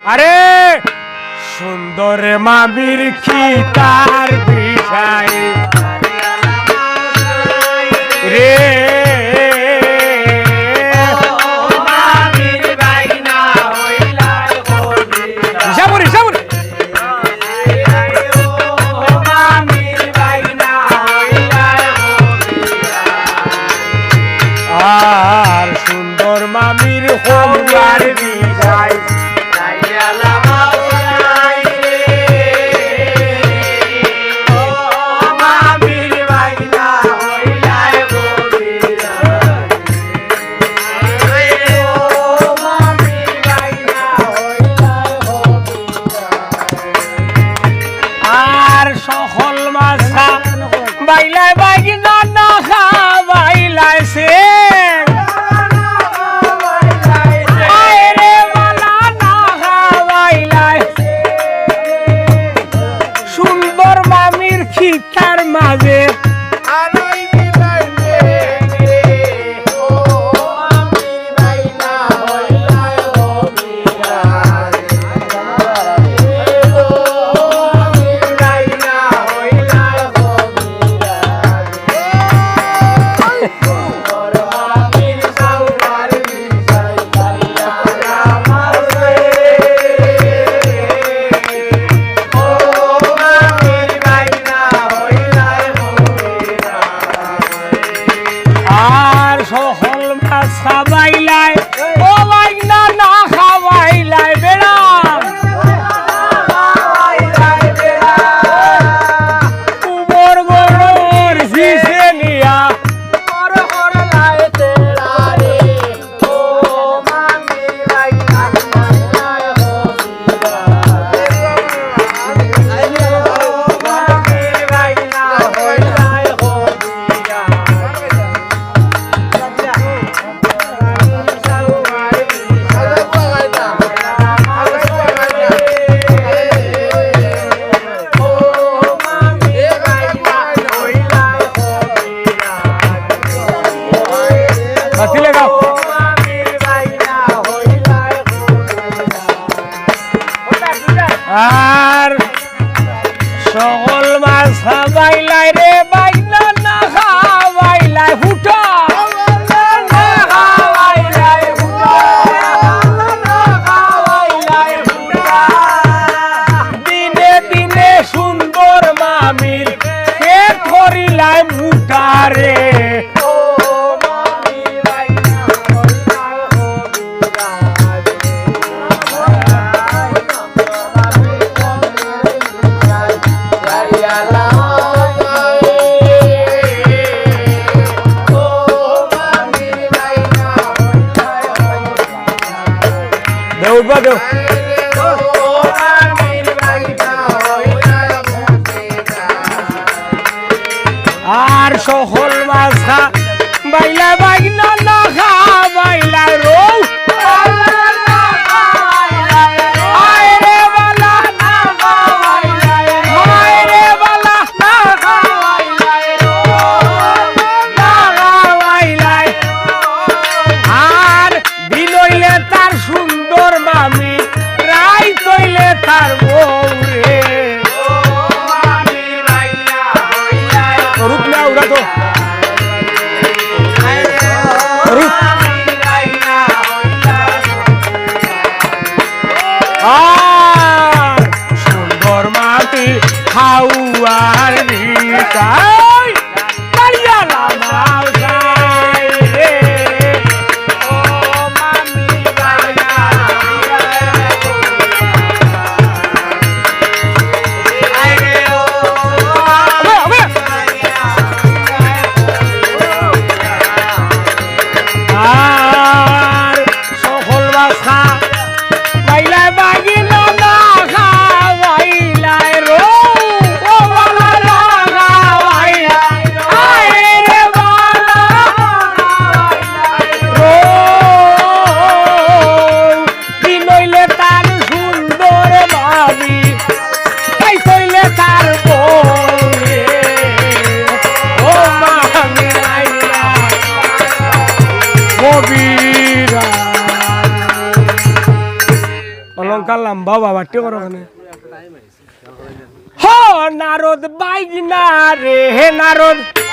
আরে সুন্দর মামির কি তার বিষয় রে আর সুন্দর মামির হোমবার বিষয় আর সকল মাছা বাইলাই বাইনা না খাবাইলাইছে সুন্দর মামির খিতার মাঝে সকল মাছ খাবাইলাই ও বাইনা না খাবাইলাই বেড়াম কুবর গরর শিশে নিয়া আর সকল মাছ খাবাইলাই রে বাইনা না খাবাইলাই ফুটা দিনে দিনে সুন্দর মামির পেট ধরিলাই মুটা রে আর সকল মাছা বাইলা বাইনা না খাবাইলা রো আর বিলইলে তার সুন্দর মামি রাই তৈলে তার বউ রে রূপ না উড়া তো আর সুন্দর মাটি খাওয়ার বিষয় কালিয়ালা মাও যায় রে আর সকল বাসা বাইলাই বাগিনা না খাওয়াইলাই রো ও বালা না খাওয়াইলাই আয় রে বা অলঙ্কার লাম্বা বাবা টি করো ওখানে হ নারদ বাইগনা রে হে নারদ